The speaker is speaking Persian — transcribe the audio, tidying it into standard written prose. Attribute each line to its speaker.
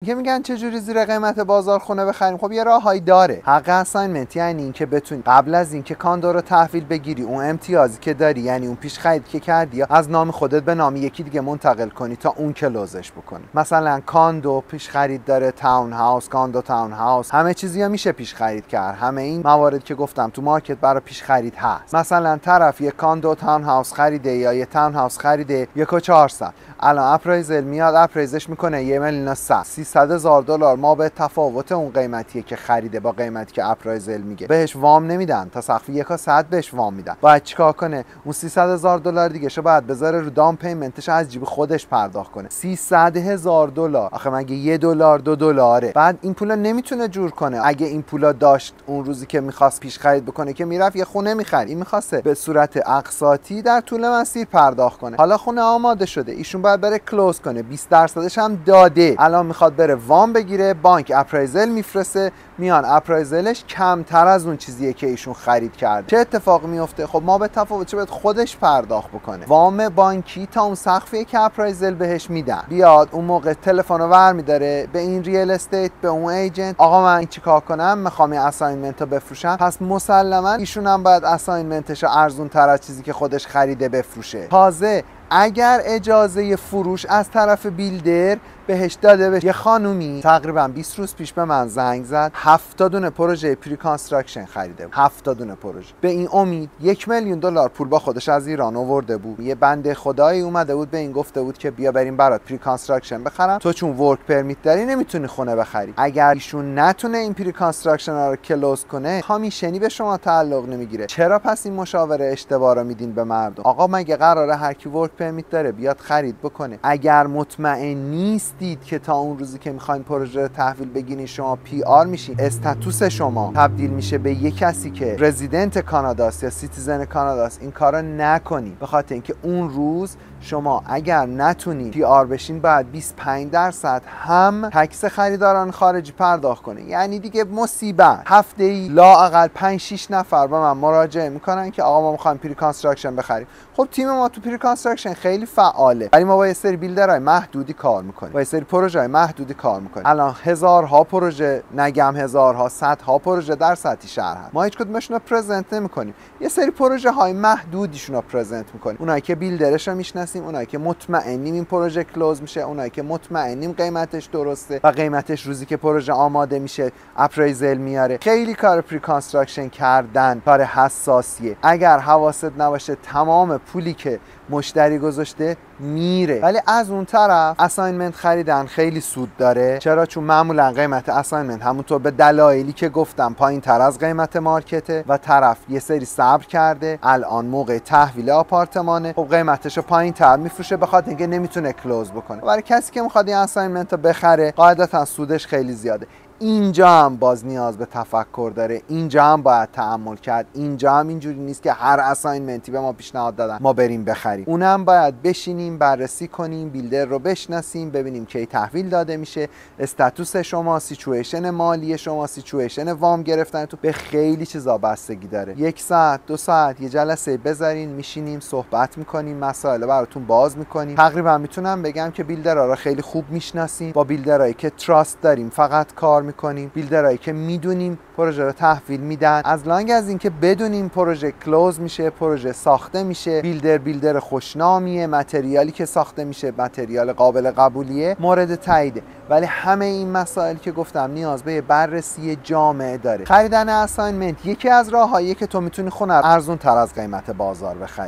Speaker 1: که میگن چه جوری زیر قیمت بازار خونه بخریم. خب یه راههایی داره. حق اساینمنت یعنی اینکه بتونی قبل از اینکه کاندو رو تحویل بگیری اون امتیازی که داری، یعنی اون پیش خرید که کردی، از نام خودت به نام یکی دیگه منتقل کنی تا اون کلوزش بکنی. مثلا کاندو پیش خرید داره، تاون هاوس، کاندو تاون هاوس، همه چیزیا میشه پیش خرید کرد. همه این موارد که گفتم تو مارکت برای پیش خرید هست. مثلا طرف یه کاندو تاون هاوس خریده یا یه تاون هاوس خریده 1,400,000، الان اپرایزل میاد اپرایزش میکنه 1,100,000، $300,000 ما به تفاوت اون قیمتیه که خریده با قیمتی که اپرایزل میگه بهش وام نمیدن، تا سقف 1% بهش وام میدن. باید چیکار کنه؟ اون $300,000 دیگه شو باید بذاره رو دام پیمنتش، از جیب خودش پرداخت کنه. $300,000 آخه مگه $1 $2؟ بعد این پولا نمیتونه جور کنه. اگه این پولا داشت اون روزی که میخواست پیش خرید بکنه که میرفت یه خونه میخرید، این میخواسته به صورت اقساطی در طول مسیر پرداخت کنه. حالا خونه آماده شده، ایشون باید بره کلوز کنه، 20% هم داده، الان میخواد بره وام بگیره، بانک اپرایزل میفرسته، میان اپرایزلش کمتر از اون چیزیه که ایشون خرید کرده. چه اتفاقی میفته؟ خب ما به تفاوت چه باید خودش پرداخت بکنه. وام بانکی تا اون سقفی که اپرایزل بهش میدن، بیاد اون موقع تلفن رو برمی‌داره به این ریال استیت، به اون ایجنت، آقا من چیکار کنم؟ میخوام این اساینمنت رو بفروشم. پس مسلما ایشون هم باید اساینمنتش رو ارزون تر از چیزی که خودش خریده بفروشه. تازه اگر اجازه فروش از طرف بیلدر بهش داده بشه. یه خانومی تقریبا 20 روز پیش به من زنگ زد، 70 دونه پروژه پری کانستراکشن خریده بود. 70 دونه پروژه. به این امید $1,000,000 پول با خودش از ایران آورده بود. یه بنده خدایی اومده بود به این گفته بود که بیا بریم برات پری کانستراکشن بخرم، تو چون ورک پرمیت داری نمیتونی خونه بخری. اگر ایشون نتونه این پری کانستراکشن رو کلوز کنه، کامیشنی به شما تعلق نمیگیره. چرا پس این مشاوره اشتباه رو میدین به مردم؟ آقا مگه قراره هر کی ورک پرمیت داره بیاد خرید بکنه؟ اگر مطمئن نیستید که تا اون روزی که میخواین پروژه رو تحویل بگیرین شما پی آر میشین، استاتوس شما تبدیل میشه به یک کسی که رزیدنت کاناداست یا سیتیزن کاناداست، این کارو نکنید. به خاطر اینکه اون روز شما اگر نتونید پی آر بشین باید 25% هم تکس خریداران خارجی پرداخت کنه. یعنی دیگه مصیبت. هفته‌ای لااقل 5-6 نفر به من مراجعه میکنن که آقا ما میخوایم پری کانستراکشن بخریم. خب تیم ما تو پری کانستراکشن خیلی فعاله، ولی ما با یه سری بیلدرهای محدودی کار میکنیم، با یه سری پروژه‌های محدودی کار میکنیم. الان هزارها پروژه، نگم هزارها، صدها پروژه در سطح شهر هست. ما هیچ کدومشون رو پرزنت نمیکنیم. یه سری پروژه های محدودیشون رو پرزنت میکنیم. اونایی که بیلدرش رو میشناسیم، اونایی که مطمئنیم این پروژه کلوز میشه، اونایی که مطمئنیم قیمتش درسته و قیمتش روزی که پروژه آماده میشه اپرایزل میاره. خیلی کار پری کانستراکشن کردن کار حساسیه. اگر حواست نباشه تمام پولی که مشتری گذاشته میره. ولی از اون طرف اساینمنت خریدن خیلی سود داره. چرا؟ چون معمولا قیمت اساینمنت همونطور به دلایلی که گفتم پایین تر از قیمت مارکته و طرف یه سری صبر کرده، الان موقع تحویل آپارتمانه، خب قیمتشو پایین تر میفروشه به خاطر اینکه نمیتونه کلوز بکنه. برای کسی که میخواد این اساینمنت رو بخره قاعدتا سودش خیلی زیاده. اینجا هم باز نیاز به تفکر داره، اینجا هم باید تأمل کرد، اینجا هم اینجوری نیست که هر اساینمنتی به ما پیشنهاد دادن ما بریم بخریم. اونم باید بشینیم بررسی کنیم، بیلدر رو بشناسیم، ببینیم کی تحویل داده میشه، استاتوس شما، سیچویشن مالی شما، سیچویشن وام گرفتن تو، به خیلی چیزا بستگی داره. 1 ساعت 2 ساعت یه جلسه بذارین، میشینیم صحبت میکنیم، مسائل براتون باز میکنیم. تقریبا میتونم بگم که بیلدرها رو خیلی خوب میشناسیم، با بیلدرایی که تراست داریم فقط کار میکنیم، بیلدرایی که میدونیم پروژه رو تحویل میدن. از لانگ از اینکه بدونیم پروژه کلوز میشه، پروژه ساخته میشه، بیلدر خوشنامیه، متریالی که ساخته میشه متریال قابل قبولیه، مورد تاییده. ولی همه این مسائل که گفتم نیاز به بررسی جامع داره. خریدن اساینمنت یکی از راههاییه که تو میتونی خونه ارزون تر از قیمت بازار بخری.